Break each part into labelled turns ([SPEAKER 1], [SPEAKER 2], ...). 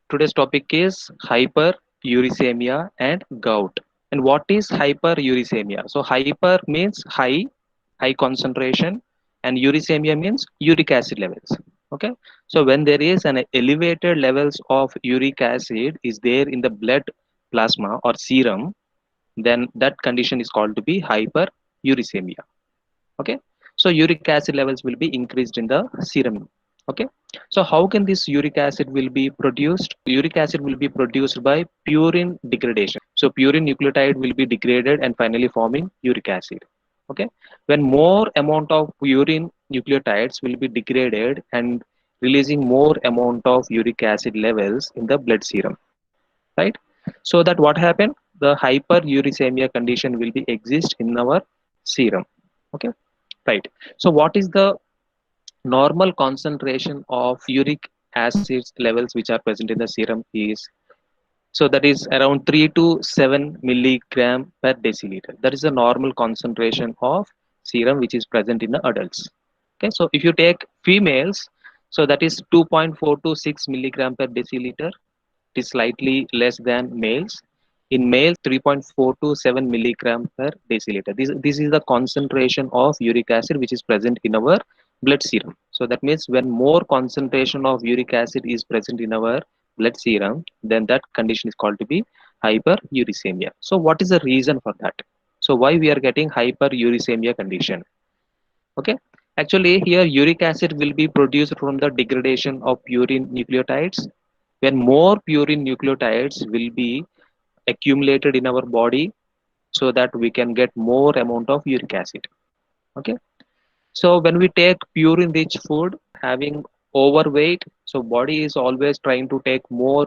[SPEAKER 1] Today's topic is hyperuricemia and gout. And what is hyperuricemia? So hyper means high concentration, and uricemia means uric acid levels. Okay. So when there is an elevated levels of uric acid is there in the blood plasma or serum, then that condition is called to be hyperuricemia. Okay. So uric acid levels will be increased in the serum. Okay. So how can this uric acid will be produced? Uric acid will be produced by purine degradation. So purine nucleotide will be degraded and finally forming uric acid. Okay. When more amount of purine nucleotides will be degraded and releasing more amount of uric acid levels in the blood serum, right? So that what happened, the hyperuricemia condition will be exist in our serum. Okay. Right. So what is the normal concentration of uric acid levels which are present in the serum is, so that is around 3 to 7 milligram per deciliter. That is the normal concentration of serum which is present in the adults. Okay, so if you take females, so that is 2.4 to 6 milligram per deciliter. It is slightly less than males. In males, 3.4 to 7 milligram per deciliter. This is the concentration of uric acid which is present in our blood serum. So that means when more concentration of uric acid is present in our blood serum, then that condition is called to be hyperuricemia. So what is the reason for that? So why we are getting hyperuricemia condition? Okay, actually here uric acid will be produced from the degradation of purine nucleotides. When more purine nucleotides will be accumulated in our body, so that we can get more amount of uric acid. Okay, so when we take purine rich food having overweight, so body is always trying to take more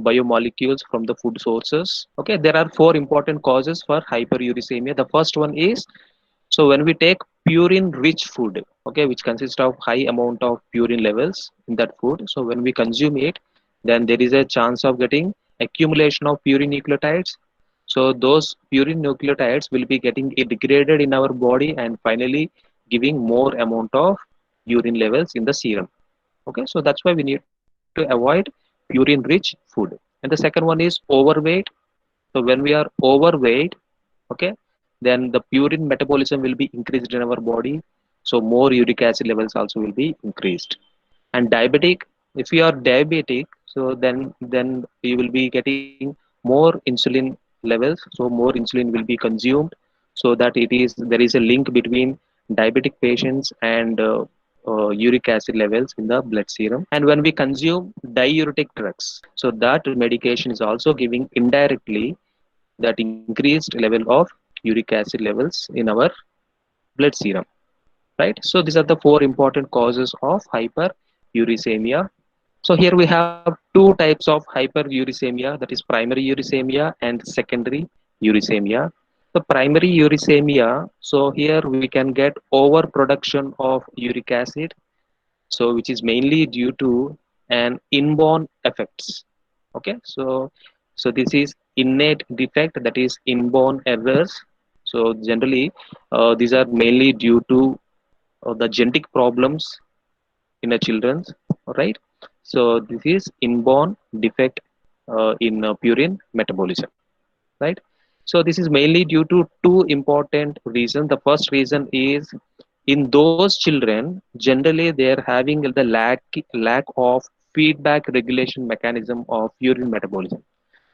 [SPEAKER 1] biomolecules from the food sources. Okay, there are four important causes for hyperuricemia. The first one is, so when we take purine rich food, okay, which consists of high amount of purine levels in that food, so when we consume it, then there is a chance of getting accumulation of purine nucleotides. So those purine nucleotides will be getting degraded in our body and finally giving more amount of urine levels in the serum. Okay, so that's why we need to avoid purine rich food. And the second one is overweight. So when we are overweight, okay, then the purine metabolism will be increased in our body, so more uric acid levels also will be increased. And diabetic, if you are diabetic, so then you will be getting more insulin levels, so more insulin will be consumed, so that it is there is a link between diabetic patients and uric acid levels in the blood serum. And when we consume diuretic drugs, so that medication is also giving indirectly that increased level of uric acid levels in our blood serum, right? So these are the four important causes of hyperuricemia. So here we have two types of hyperuricemia, that is primary uricemia and secondary uricemia. The primary uricemia, so here we can get overproduction of uric acid, so which is mainly due to an inborn effects. Okay, so this is innate defect, that is inborn errors. So generally these are mainly due to the genetic problems in the children, right? So this is inborn defect in purine metabolism, right? So this is mainly due to two important reasons. The first reason is, in those children generally they are having the lack of feedback regulation mechanism of purine metabolism.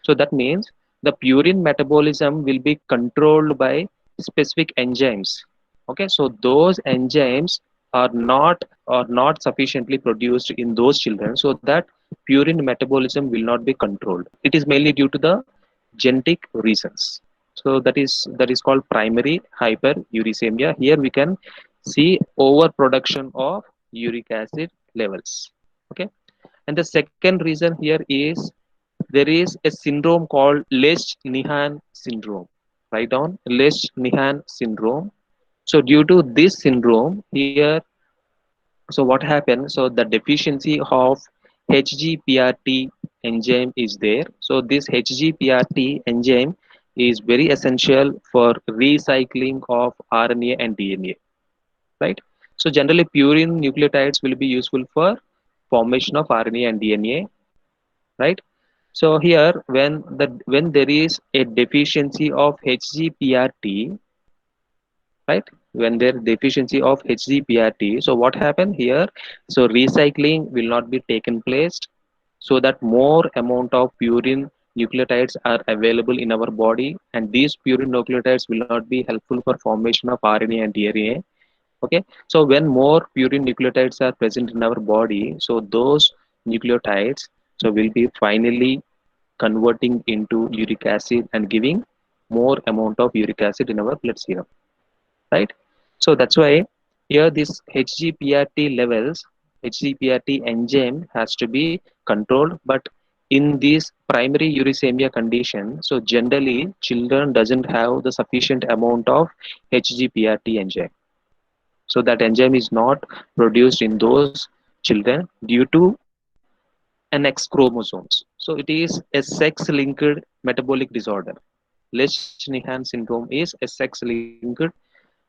[SPEAKER 1] So that means the purine metabolism will be controlled by specific enzymes. Okay, so those enzymes are not sufficiently produced in those children, so that purine metabolism will not be controlled. It is mainly due to the genetic reasons. So that is called primary hyperuricemia. Here we can see overproduction of uric acid levels. Okay, and the second reason here is, there is a syndrome called Lesch-Nyhan syndrome. Write down Lesch-Nyhan syndrome. So due to this syndrome here, so what happens? So the deficiency of HGPRT enzyme is there. So this HGPRT enzyme is very essential for recycling of RNA and DNA, right? So generally purine nucleotides will be useful for formation of RNA and DNA. right? So here when there is a deficiency of HGPRT, right, when there is deficiency of HGPRT, so what happened here? So recycling will not be taken place, so that more amount of purine nucleotides are available in our body, and these purine nucleotides will not be helpful for formation of RNA and DNA. Okay, so when more purine nucleotides are present in our body, so those nucleotides so will be finally converting into uric acid and giving more amount of uric acid in our blood serum, right? So that's why here this HGPRT levels, HGPRT enzyme has to be controlled. But in this primary uricemia condition, so generally children doesn't have the sufficient amount of HGPRT enzyme. So that enzyme is not produced in those children due to an X chromosomes. So it is a sex-linked metabolic disorder. Lesch-Nyhan syndrome is a sex-linked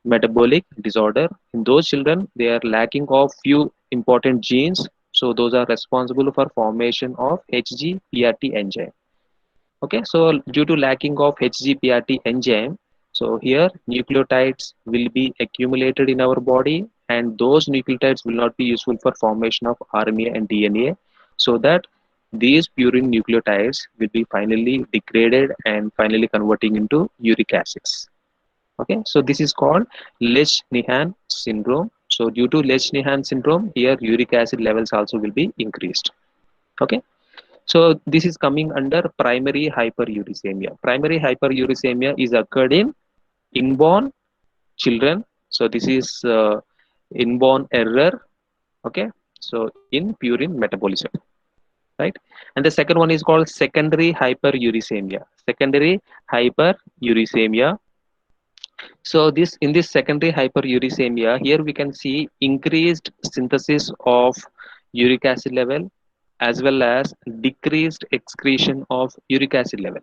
[SPEAKER 1] metabolic disorder. In those children, they are lacking of few important genes. So those are responsible for formation of HGPRT enzyme. Okay, so due to lacking of HGPRT enzyme, so here nucleotides will be accumulated in our body, and those nucleotides will not be useful for formation of RNA and DNA, so that these purine nucleotides will be finally degraded and finally converting into uric acids. Okay, so this is called Lesch-Nyhan syndrome. So due to Lesch-Nyhan syndrome, here uric acid levels also will be increased. Okay, so this is coming under primary hyperuricemia. Primary hyperuricemia is occurred in inborn children. So this is inborn error. Okay, so in purine metabolism, right? And the second one is called secondary hyperuricemia. Secondary hyperuricemia. So this in this secondary hyperuricemia, here we can see increased synthesis of uric acid level as well as decreased excretion of uric acid level.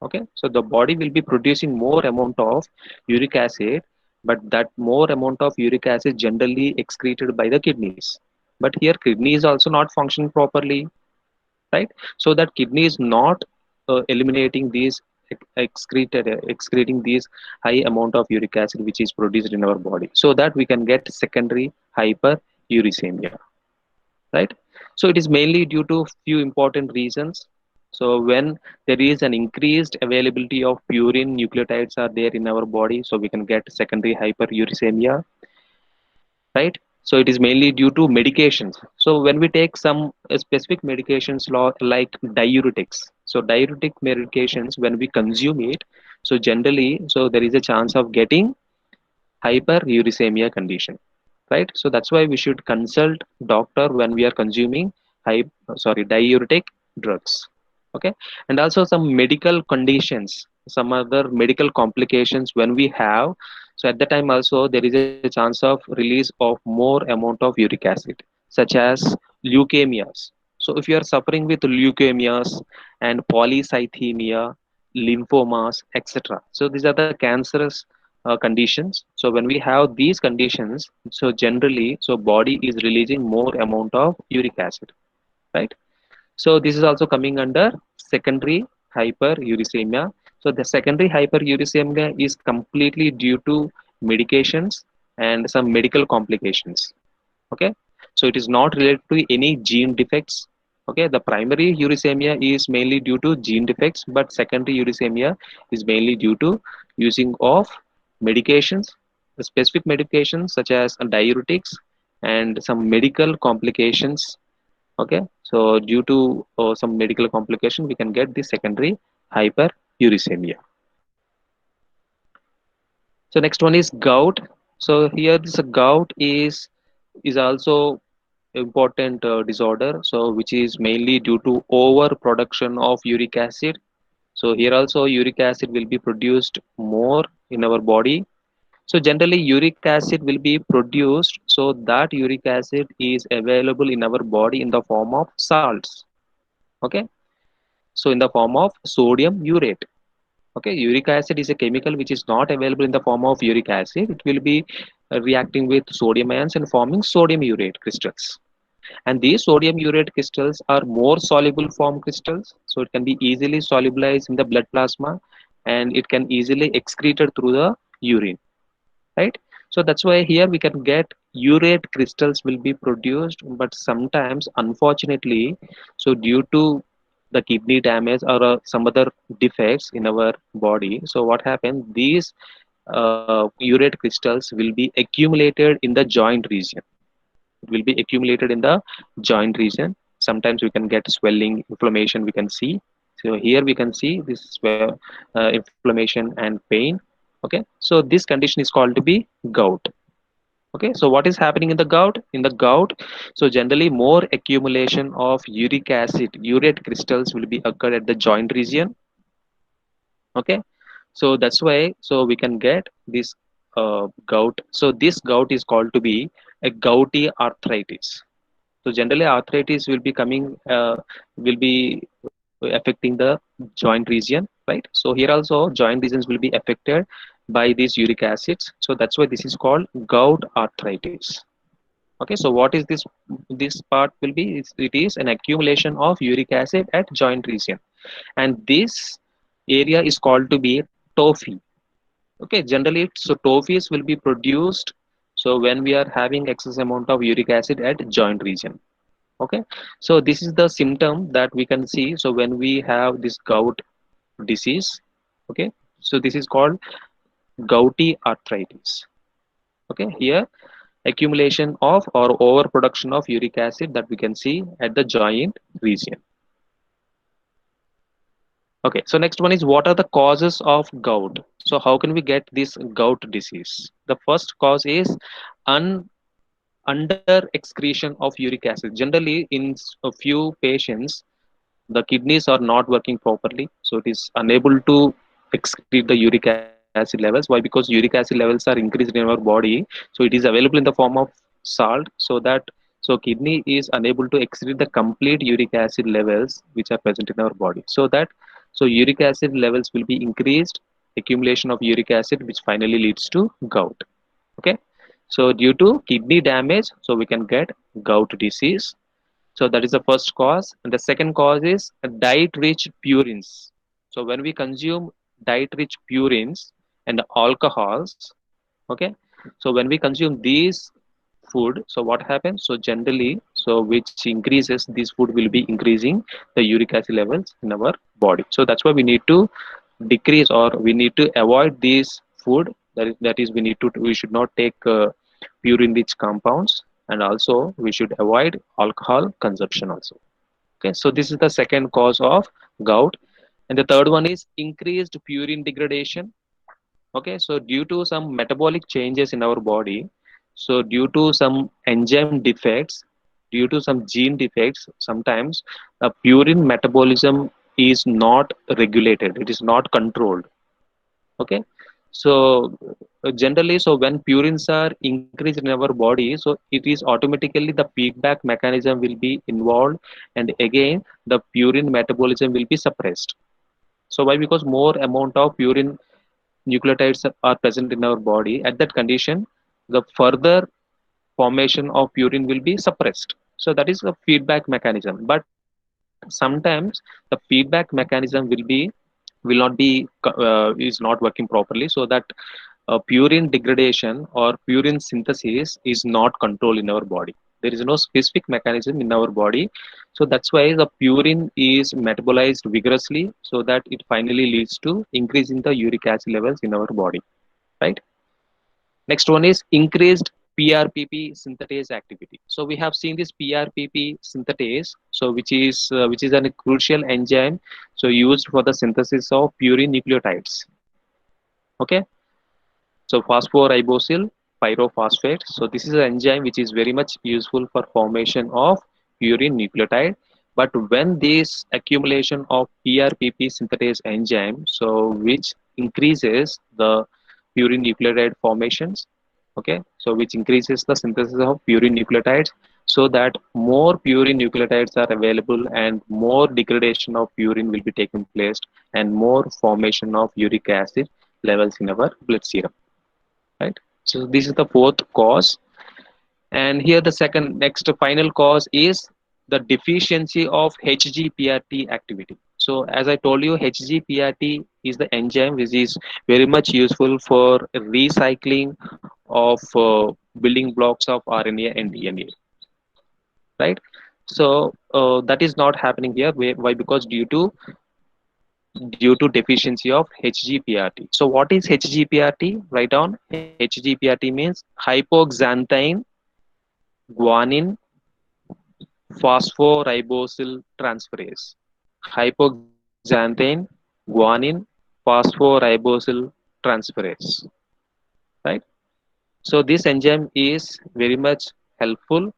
[SPEAKER 1] Okay, so the body will be producing more amount of uric acid, but that more amount of uric acid generally excreted by the kidneys. But here kidney is also not functioning properly, right? So that kidney is not eliminating these excreting these high amount of uric acid which is produced in our body, so that we can get secondary hyperuricemia, right? So it is mainly due to few important reasons. So when there is an increased availability of purine nucleotides are there in our body, so we can get secondary hyperuricemia, right? So it is mainly due to medications. So when we take some specific medications like diuretics, so diuretic medications, when we consume it, so generally so there is a chance of getting hyperuricemia condition, right? So that's why we should consult doctor when we are consuming diuretic drugs. Okay, and also some medical conditions, some other medical complications when we have, so at the time also there is a chance of release of more amount of uric acid, such as leukemias. So if you are suffering with leukemias and polycythemia, lymphomas, etc., so these are the cancerous conditions. So when we have these conditions, so generally so body is releasing more amount of uric acid, right? So this is also coming under secondary hyperuricemia. So the secondary hyperuricemia is completely due to medications and some medical complications. Okay, so it is not related to any gene defects. Okay, the primary uricemia is mainly due to gene defects, but secondary uricemia is mainly due to using of medications, the specific medications such as diuretics and some medical complications. Okay, so due to some medical complication we can get the secondary hyperuricemia. So next one is gout. So here this gout is also important disorder, so which is mainly due to overproduction of uric acid. So here also uric acid will be produced more in our body. So generally uric acid will be produced, so that uric acid is available in our body in the form of salts. Okay, so in the form of sodium urate. Okay, uric acid is a chemical which is not available in the form of uric acid. It will be reacting with sodium ions and forming sodium urate crystals. And these sodium urate crystals are more soluble form crystals, so it can be easily solubilized in the blood plasma, and it can easily excreted through the urine, right? So that's why here we can get urate crystals will be produced, but sometimes unfortunately, so due to the kidney damage or some other defects in our body, so what happens, these urate crystals will be accumulated in the joint region. It will be accumulated in the joint region. Sometimes we can get swelling, inflammation we can see. So here we can see this inflammation and pain. Okay, so this condition is called to be gout. Okay, so what is happening in the gout? In the gout, so generally more accumulation of uric acid, urate crystals will be occurred at the joint region. Okay, so that's why so we can get this gout. So this gout is called to be a gouty arthritis. So generally arthritis will be coming, will be affecting the joint region, right? So here also joint regions will be affected by these uric acids. So that's why this is called gout arthritis. Okay, so what is this? This part will be, it is an accumulation of uric acid at joint region, and this area is called to be tophi. Okay, generally so tophies will be produced so when we are having excess amount of uric acid at joint region. Okay, so this is the symptom that we can see so when we have this gout disease. Okay, so this is called gouty arthritis. Okay, here accumulation of or overproduction of uric acid that we can see at the joint region. Okay, so next one is, what are the causes of gout? So how can we get this gout disease? The first cause is un under excretion of uric acid. Generally in a few patients the kidneys are not working properly, so it is unable to excrete the uric acid levels. Why? Because uric acid levels are increased in our body, so it is available in the form of salt, so that so kidney is unable to excrete the complete uric acid levels which are present in our body, so that so uric acid levels will be increased, accumulation of uric acid which finally leads to gout. Okay, so due to kidney damage so we can get gout disease. So that is the first cause. And the second cause is diet rich purines. So when we consume diet rich purines and alcohols, okay, so when we consume these food, so what happens? So generally, so which increases, this food will be increasing the uric acid levels in our body. So that's why we need to decrease or we need to avoid these food. That is we should not take purine rich compounds, and also we should avoid alcohol consumption also. Okay, so this is the second cause of gout. And the third one is increased purine degradation. Okay, so due to some metabolic changes in our body, so due to some enzyme defects, due to some gene defects, sometimes the purine metabolism is not regulated, it is not controlled. Okay, so generally so when purines are increased in our body, so it is automatically the feedback mechanism will be involved, and again the purine metabolism will be suppressed. So why? Because more amount of purine nucleotides are present in our body, at that condition the further formation of purine will be suppressed. So that is a feedback mechanism, but sometimes the feedback mechanism will not be is not working properly, so that purine degradation or purine synthesis is not controlled in our body. There is no specific mechanism in our body, so that's why the purine is metabolized vigorously, so that it finally leads to increasing the uric acid levels in our body, right? Next one is increased PRPP synthetase activity. So we have seen this PRPP synthetase, so which is a crucial enzyme, so used for the synthesis of purine nucleotides. Okay, so phosphoribosyl pyrophosphate. So this is an enzyme which is very much useful for formation of purine nucleotide. But when this accumulation of PRPP synthetase enzyme, so which increases the purine nucleotide formations, okay, so which increases the synthesis of purine nucleotides, so that more purine nucleotides are available and more degradation of purine will be taking place, and more formation of uric acid levels in our blood serum, right? So this is the fourth cause. And here the second next final cause is the deficiency of hgprt activity. So as I told you, hgprt is the enzyme which is very much useful for recycling of building blocks of rna and dna, right? So that is not happening here. Why? Because due to deficiency of hgprt. So what is hgprt? Write down. hgprt means hypoxanthine guanine phosphoribosyl transferase. Hypoxanthine guanine phosphoribosyl transferase, right? So this enzyme is very much helpful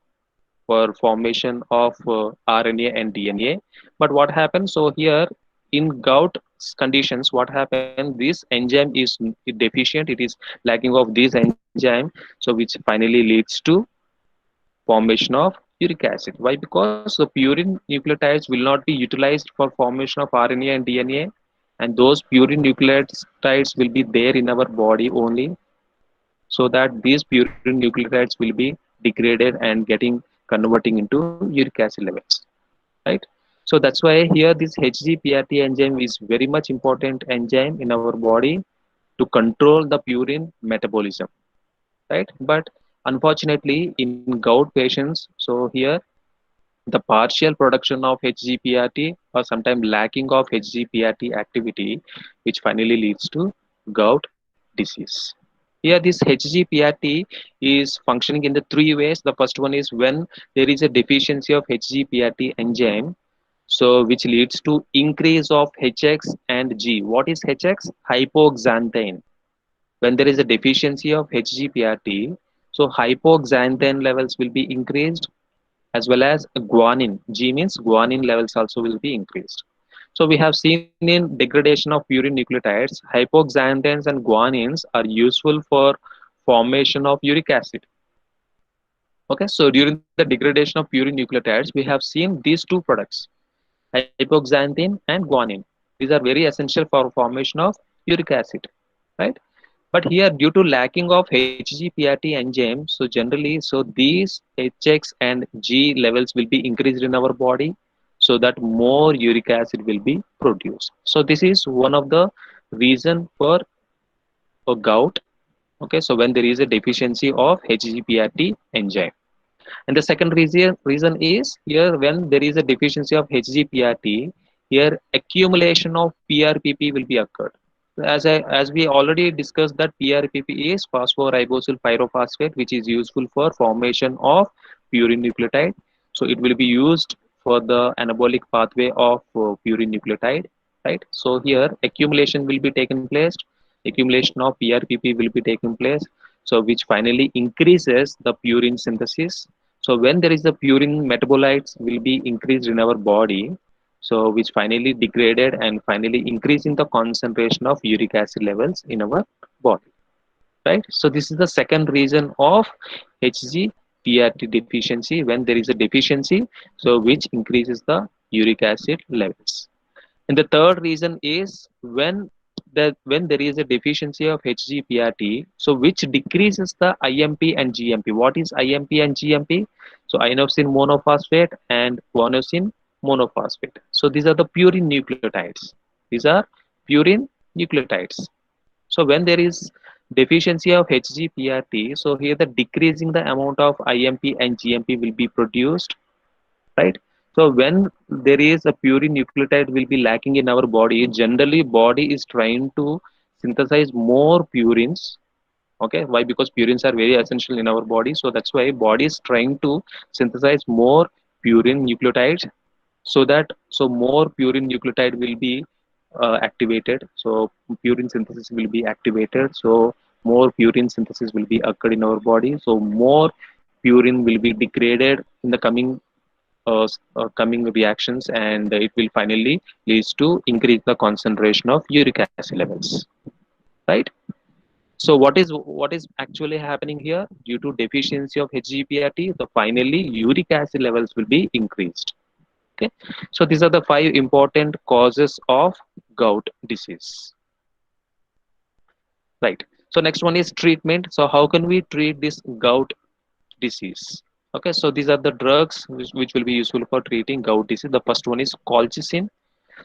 [SPEAKER 1] for formation of RNA and DNA. But what happens? So here in gout conditions, what happens? This enzyme is deficient. It is lacking of this enzyme, so which finally leads to formation of uric acid. Why? Because the purine nucleotides will not be utilized for formation of RNA and DNA, and those purine nucleotides will be there in our body only, so that these purine nucleotides will be degraded and getting converting into uric acid levels, right? So that's why here this hgprt enzyme is very much important enzyme in our body to control the purine metabolism, right? But unfortunately in gout patients, so here the partial production of hgprt or sometimes lacking of hgprt activity, which finally leads to gout disease. Here this hgprt is functioning in the three ways. The first one is when there is a deficiency of hgprt enzyme, so which leads to increase of hx and g. What is hx? Hypoxanthine. When there is a deficiency of hgprt, so hypoxanthine levels will be increased, as well as guanine. G means guanine levels also will be increased. So we have seen in degradation of purine nucleotides, hypoxanthines and guanines are useful for formation of uric acid. Okay, so during the degradation of purine nucleotides, we have seen these two products, hypoxanthine and guanine. These are very essential for formation of uric acid, right? But here, due to lacking of hgprt enzyme, so generally, so these hx and g levels will be increased in our body, so that more uric acid will be produced. So this is one of the reason for a gout. Okay, so when there is a deficiency of hgprt enzyme. And the second reason is here when there is a deficiency of hgprt, here accumulation of prpp will be occurred. As we already discussed that PRPP is phosphoribosyl pyrophosphate, which is useful for formation of purine nucleotide. So it will be used for the anabolic pathway of purine nucleotide, right? So here accumulation will be taken place, accumulation of PRPP will be taken place, so which finally increases the purine synthesis. So when there is the purine metabolites will be increased in our body, so which finally degraded and finally increasing the concentration of uric acid levels in our body, right? So this is the second reason of hgprt deficiency. When there is a deficiency, so which increases the uric acid levels. And the third reason is when there is a deficiency of hgprt, so which decreases the imp and gmp. What is imp and gmp? So inosine monophosphate and guanosine monophosphate. So these are the purine nucleotides. These are purine nucleotides. So when there is deficiency of hgprt, so here the decreasing the amount of imp and gmp will be produced, right? So when there is a purine nucleotide will be lacking in our body, generally body is trying to synthesize more purines. Okay, why? Because purines are very essential in our body, so that's why body is trying to synthesize more purine nucleotides, so that so more purine nucleotide will be activated, so purine synthesis will be activated, so more purine synthesis will be occurred in our body, so more purine will be degraded in the coming reactions, and it will finally leads to increase the concentration of uric acid levels, right? So what is actually happening here? Due to deficiency of hgprt, the finally uric acid levels will be increased. Okay, so these are the five important causes of gout disease, right? So next one is treatment. So how can we treat this gout disease. Okay, so these are the drugs which will be useful for treating gout disease. The first one is colchicine.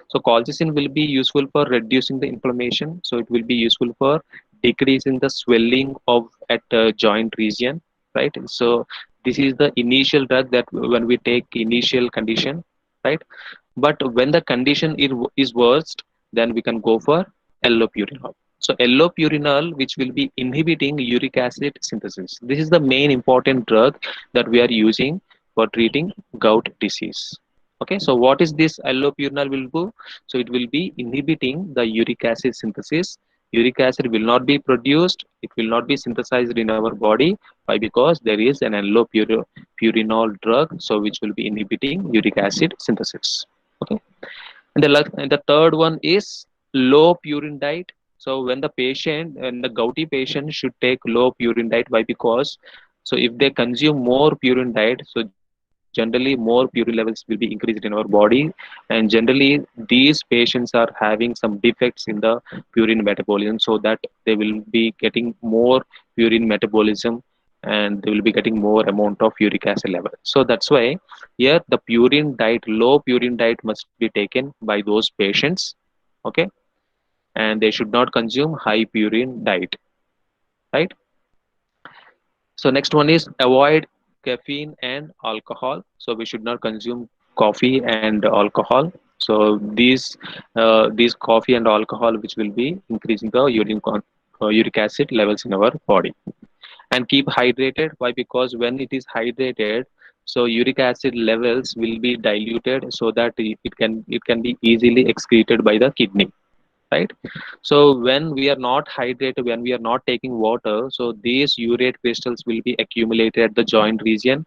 [SPEAKER 1] So colchicine will be useful for reducing the inflammation. So it will be useful for decreasing the swelling of at joint region, right? So this is the initial drug that when we take initial condition, right? But when the condition is worst, then we can go for allopurinol. So allopurinol, which will be inhibiting uric acid synthesis. This is the main important drug that we are using for treating gout disease. Okay, so what is this allopurinol will do? So it will be inhibiting the uric acid synthesis. Uric acid will not be produced, it will not be synthesized in our body. Why? Because there is an allopurinol drug, so which will be inhibiting uric acid synthesis. Okay, and the third one is low purine diet. So when the patient and the gouty patient should take low purine diet. Why? Because so if they consume more purine diet, so generally more purine levels will be increased in our body, and generally these patients are having some defects in the purine metabolism, so that they will be getting more purine metabolism, and they will be getting more amount of uric acid level. So that's why here the purine diet, low purine diet must be taken by those patients. Okay, and they should not consume high purine diet, right? So next one is avoid caffeine and alcohol. So we should not consume coffee and alcohol. So these coffee and alcohol which will be increasing the uric acid levels in our body. And keep hydrated. Why? Because when it is hydrated, so uric acid levels will be diluted, so that it can be easily excreted by the kidney, right? So when we are not hydrated, when we are not taking water, so these urate crystals will be accumulated at the joint region,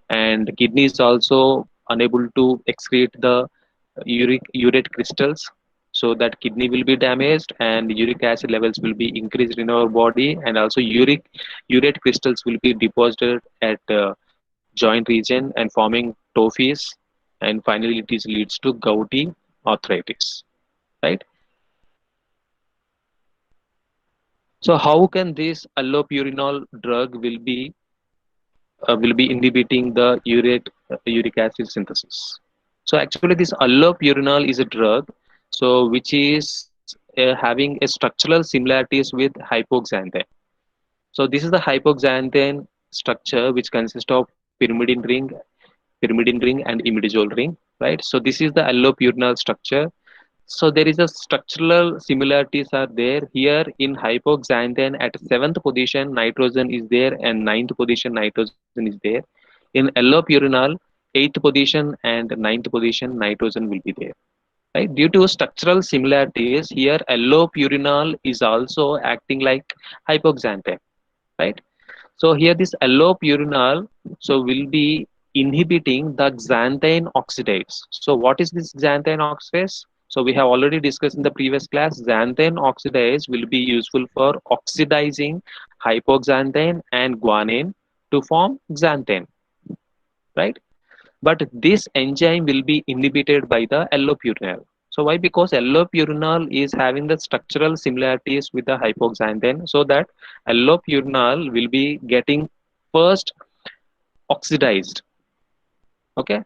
[SPEAKER 1] and kidney is also unable to excrete the urate crystals, so that kidney will be damaged and uric acid levels will be increased in our body, and also urate crystals will be deposited at joint region and forming tophies, and finally it is leads to gouty arthritis, right? So how can this allopurinol drug will be inhibiting the uric acid synthesis? So actually, this allopurinol is a drug, so which is having a structural similarities with hypoxanthine. So this is the hypoxanthine structure, which consists of pyrimidine ring, and imidazole ring, right? So this is the allopurinol structure. So there is a structural similarities are there here in hypoxanthine. At seventh position nitrogen is there, and ninth position nitrogen is there. In allopurinol, eighth position and ninth position nitrogen will be there, right? Due to structural similarities here, allopurinol is also acting like hypoxanthine, right? So here this allopurinol so will be inhibiting the xanthine oxidase. So what is this xanthine oxidase? So we have already discussed in the previous class, xanthine oxidase will be useful for oxidizing hypoxanthine and guanine to form xanthine, right? But this enzyme will be inhibited by the allopurinol. So why? Because allopurinol is having the structural similarities with the hypoxanthine, so that allopurinol will be getting first oxidized. Okay,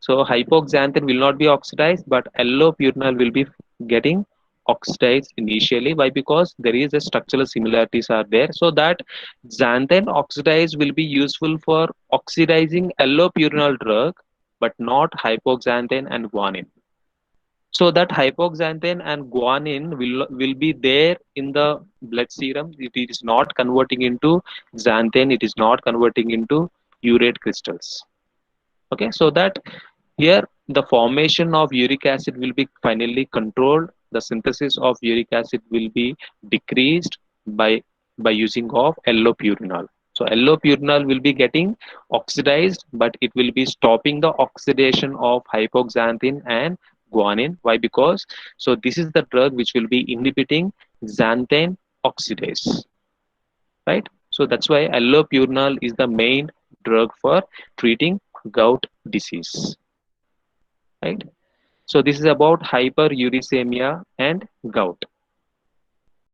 [SPEAKER 1] so hypoxanthine will not be oxidized, but allopurinol will be getting oxidized initially. Why? Because there is a structural similarities are there, so that xanthine oxidase will be useful for oxidizing allopurinol drug, but not hypoxanthine and guanine. So that hypoxanthine and guanine will be there in the blood serum. It is not converting into xanthine, it is not converting into urate crystals. Okay, so that here the formation of uric acid will be finally controlled. The synthesis of uric acid will be decreased by using of allopurinol. So allopurinol will be getting oxidized, but it will be stopping the oxidation of hypoxanthine and guanine. Why? Because so this is the drug which will be inhibiting xanthine oxidase, right? So that's why allopurinol is the main drug for treating gout disease, right? So this is about hyperuricemia and gout.